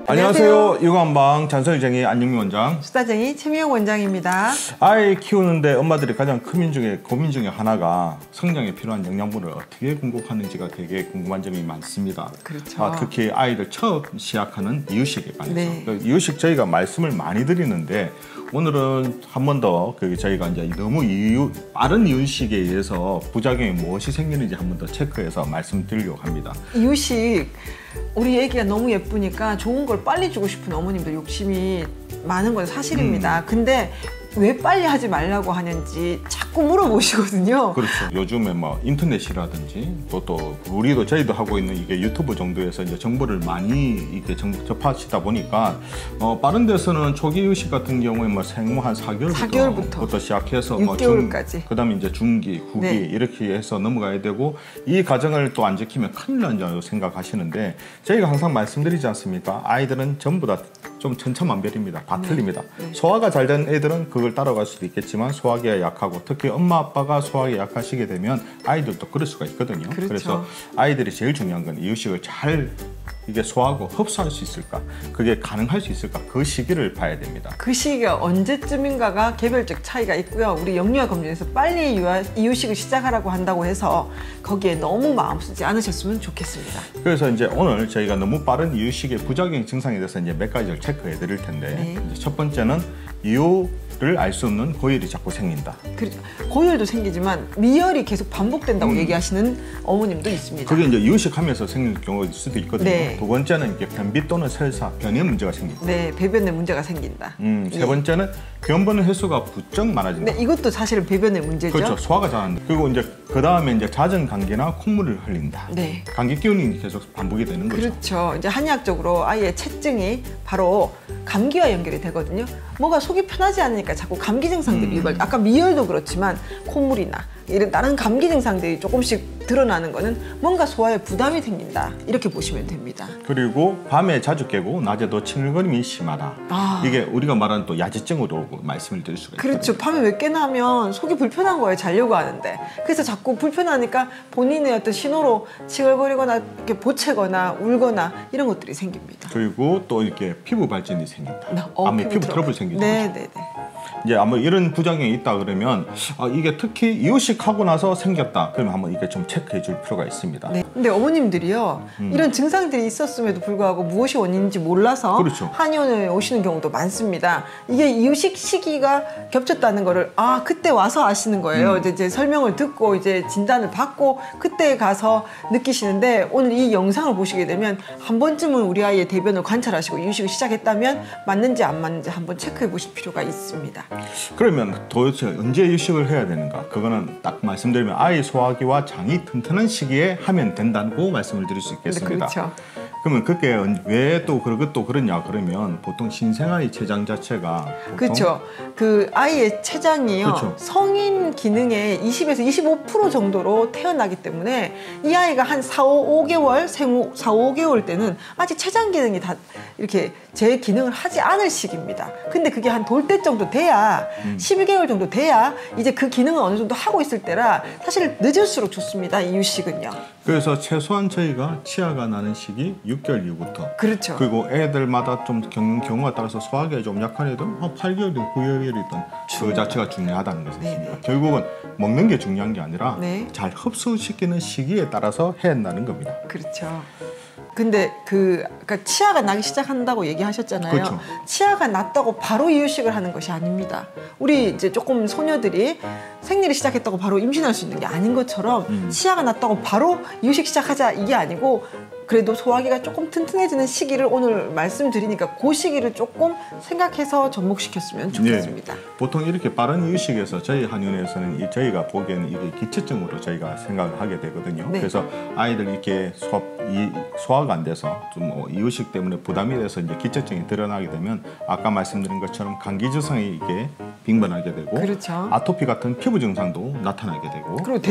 안녕하세요. 유관방 잔소리쟁이 안영미 원장, 수다쟁이 최미영 원장입니다. 아이 키우는데 엄마들이 가장 고민 중에 하나가 성장에 필요한 영양분을 어떻게 공급하는지가 되게 궁금한 점이 많습니다. 그렇죠. 특히 아이들 처음 시작하는 이유식에 관해서. 네. 이유식 저희가 말씀을 많이 드리는데 오늘은 한 번 더 저희가 이제 너무 빠른 이유식에 의해서 부작용이 무엇이 생기는지 한 번 더 체크해서 말씀드리려고 합니다. 이유식 우리 애기가 너무 예쁘니까 좋은 걸 빨리 주고 싶은 어머님들 욕심이 많은 건 사실입니다. 근데 왜 빨리 하지 말라고 하는지 자꾸 물어보시거든요. 그렇죠. 요즘에 뭐 인터넷이라든지 또 저희도 하고 있는 이게 유튜브 정도에서 이제 정보를 많이 이렇게 접하시다 보니까 빠른 데서는 초기 의식 같은 경우에 뭐 생후 한 4개월부터 시작해서 6개월까지. 그다음에 이제 중기, 후기 이렇게 해서 넘어가야 되고 이 과정을 또 안 지키면 큰일 난다고 생각하시는데 저희가 항상 말씀드리지 않습니까? 아이들은 전부 다 좀 천차만별입니다. 다 틀립니다. 소화가 잘 된 애들은 그걸 따라갈 수도 있겠지만 소화기가 약하고 특히 엄마 아빠가 소화기 약하시게 되면 아이들도 그럴 수가 있거든요. 그렇죠. 그래서 아이들이 제일 중요한 건 이유식을 잘 이게 소화하고 흡수할 수 있을까, 그게 가능할 수 있을까, 그 시기를 봐야 됩니다. 그 시기가 언제쯤인가가 개별적 차이가 있고요. 우리 영유아 검진에서 빨리 이유식을 시작하라고 한다고 해서 거기에 너무 마음 쓰지 않으셨으면 좋겠습니다. 그래서 이제 오늘 저희가 너무 빠른 이유식의 부작용 증상에 대해서 이제 몇 가지를 체크해 드릴 텐데 이제 첫 번째는 이유를 알 수 없는 고열이 자꾸 생긴다. 그렇죠. 고열도 생기지만 미열이 계속 반복된다고 얘기하시는 어머님도 있습니다. 그게 이제 이유식하면서 생길 경우일 수도 있거든요. 네. 두 번째는 이게 변비 또는 설사, 변의 문제가 생긴다. 네, 배변에 문제가 생긴다. 세 번째는 변 보는 횟수가 부쩍 많아진다. 네, 이것도 사실은 배변의 문제죠. 그렇죠. 소화가 잘 안 돼. 그리고 이제 그 다음에 이제 잦은 감기나 콧물을 흘린다. 네. 감기 기운이 계속 반복이 되는 거죠. 그렇죠. 이제 한의학적으로 아이의 체증이 바로 감기와 연결이 되거든요. 뭐가 속이 편하지 않으니까 자꾸 감기 증상들이 아까 미열도 그렇지만 콧물이나 이런 다른 감기 증상들이 조금씩 드러나는 거는 뭔가 소화에 부담이 생긴다 이렇게 보시면 됩니다. 그리고 밤에 자주 깨고 낮에도 칭얼거림이 심하다. 이게 우리가 말하는 또 야지증으로 말씀을 드릴 수가 있거든요. 그렇죠. 밤에 왜 깨나 하면 속이 불편한 거예요. 자려고 하는데. 그래서 자꾸 불편하니까 본인의 어떤 신호로 칭얼거리거나 이렇게 보채거나 울거나 이런 것들이 생깁니다. 그리고 또 이렇게 피부 발진이 생긴다. 밤에 피부 트러블이 생기는 거죠. 네네네. 이제 아마 이런 부작용이 있다 그러면 이게 특히 이유식하고 나서 생겼다 그러면 한번 이게 좀 체크해 줄 필요가 있습니다. 네. 근데 어머님들이요 이런 증상들이 있었음에도 불구하고 무엇이 원인인지 몰라서 그렇죠. 한의원에 오시는 경우도 많습니다. 이게 이유식 시기가 겹쳤다는 거를 그때 와서 아시는 거예요. 이제 설명을 듣고 이제 진단을 받고 그때 가서 느끼시는데 오늘 이 영상을 보시게 되면 한 번쯤은 우리 아이의 대변을 관찰하시고 이유식을 시작했다면 맞는지 안 맞는지 한번 체크해 보실 필요가 있습니다. 그러면 도대체 언제 이유식을 해야 되는가? 그거는 딱 말씀드리면 아이 소화기와 장이 튼튼한 시기에 하면 된다고 말씀을 드릴 수 있겠습니다. 그렇죠. 그러면 그게 왜 또 그것도 그러냐 그러면 보통 신생아의 췌장 자체가 그렇죠. 그 아이의 췌장이요. 그렇죠. 성인 기능의 20에서 25% 정도로 태어나기 때문에 이 아이가 한 4-5개월 생후 4-5개월 때는 아직 췌장 기능이 다 이렇게 제 기능을 하지 않을 시기입니다. 근데 그게 한 돌 때 정도 돼야 12개월 정도 돼야 이제 그 기능을 어느 정도 하고 있을 때라 사실 늦을수록 좋습니다. 이유식은요. 그래서 최소한 저희가 치아가 나는 시기 6개월 이후부터 그렇죠. 그리고 애들마다 좀 경우가 따라서 소화기가 좀 약한 애들 8개월이든 9개월이든 그 자체가 중요하다는 것입니다. 결국은 먹는 게 중요한 게 아니라 잘 흡수시키는 시기에 따라서 해야 한다는 겁니다. 그렇죠. 근데 그러니까 치아가 나기 시작한다고 얘기하셨잖아요. 그렇죠. 치아가 났다고 바로 이유식을 하는 것이 아닙니다. 우리 이제 조금 소녀들이 생리를 시작했다고 바로 임신할 수 있는 게 아닌 것처럼 치아가 났다고 바로 이유식 시작하자 이게 아니고 그래도 소화기가 조금 튼튼해지는 시기를 오늘 말씀드리니까 그 시기를 조금 생각해서 접목시켰으면 좋겠습니다. 보통 이렇게 빠른 이유식에서 저희 한의원에서는 저희가 보기에는 이게 기체증으로 저희가 생각을 하게 되거든요. 그래서 아이들 이렇게 소화가 안 돼서 좀 이유식 때문에 부담이 돼서 이제 기체증이 드러나게 되면 아까 말씀드린 것처럼 감기 증상이 이게 빈번하게 되고 그렇죠. 아토피 같은 피부 증상도 나타나게 되고 그리고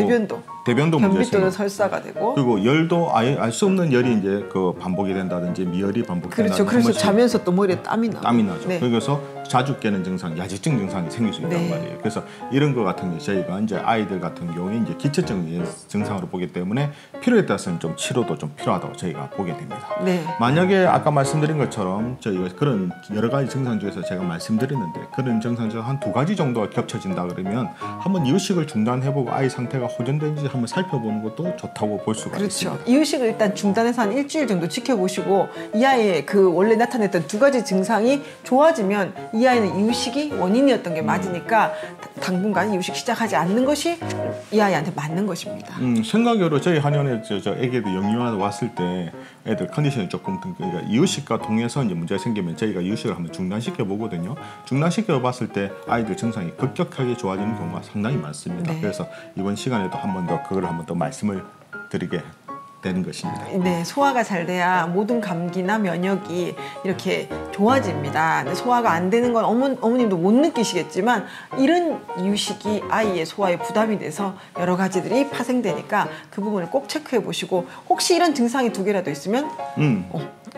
대변도 문제가 또는 설사가 되고 그리고 열도 아예 알 수 없는 열이 이제 그 반복이 된다든지 미열이 반복된다든지 그래서 자면서 또 머리에 땀이 나죠. 그래서 자주 깨는 증상, 야지증 증상이 생길 수 있단 네. 말이에요. 그래서 이런 거 같은 게 저희가 이제 아이들 같은 경우에 이제 기초적인 증상으로 보기 때문에 필요에 따라서는 좀 치료도 좀 필요하다고 저희가 보게 됩니다. 네. 만약에 아까 말씀드린 것처럼 저희가 그런 여러 가지 증상 중에서 제가 말씀드렸는데 그런 증상 중 한 2가지 정도가 겹쳐진다 그러면 한번 이유식을 중단해보고 아이 상태가 호전되는지 한번 살펴보는 것도 좋다고 볼 수가 그렇죠. 있습니다. 이유식을 일단 중단해서 한 일주일 정도 지켜보시고 이 아이의 그 원래 나타냈던 2가지 증상이 좋아지면 이 아이는 이유식이 원인이었던 게 맞으니까 당분간 이유식 시작하지 않는 것이 이 아이한테 맞는 것입니다. 생각으로 저희 한의원에 저 애기들 영유아 왔을 때 애들 컨디션이 조금 그러니까 이유식과 통해서 이제 문제가 생기면 저희가 이유식을 한번 중단시켜 보거든요. 중단시켜 봤을 때 아이들 증상이 급격하게 좋아지는 경우가 상당히 많습니다. 네. 그래서 이번 시간에도 한 번 더 그걸 한번 더 말씀을 드리게 되는 것입니다. 네, 소화가 잘 돼야 모든 감기나 면역이 이렇게 좋아집니다. 근데 소화가 안 되는 건 어머님도 못 느끼시겠지만 이런 이유식이 아이의 소화에 부담이 돼서 여러 가지들이 파생되니까 그 부분을 꼭 체크해 보시고 혹시 이런 증상이 2개라도 있으면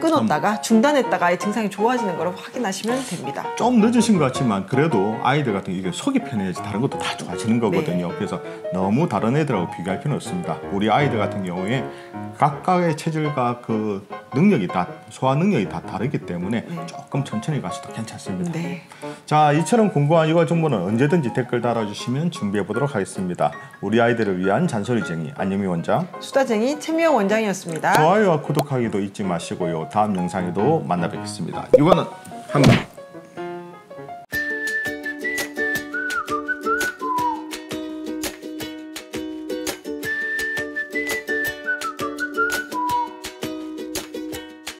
끊었다가 중단했다가 아이 증상이 좋아지는 걸 확인하시면 됩니다. 좀 늦으신 것 같지만 그래도 아이들 같은 이게 속이 편해야지 다른 것도 다 좋아지는 거거든요. 그래서 너무 다른 애들하고 비교할 필요는 없습니다. 우리 아이들 같은 경우에 각각의 체질과 그 능력이 다 소화 능력이 다 다르기 때문에 조금 천천히 가셔도 괜찮습니다. 네. 자, 이처럼 궁금한 육아 정보는 언제든지 댓글 달아주시면 준비해 보도록 하겠습니다. 우리 아이들을 위한 잔소리쟁이 안유미 원장, 수다쟁이 최미영 원장이었습니다. 좋아요와 구독하기도 잊지 마시고요. 다음 영상에도 만나 뵙겠습니다. 육아는 한국.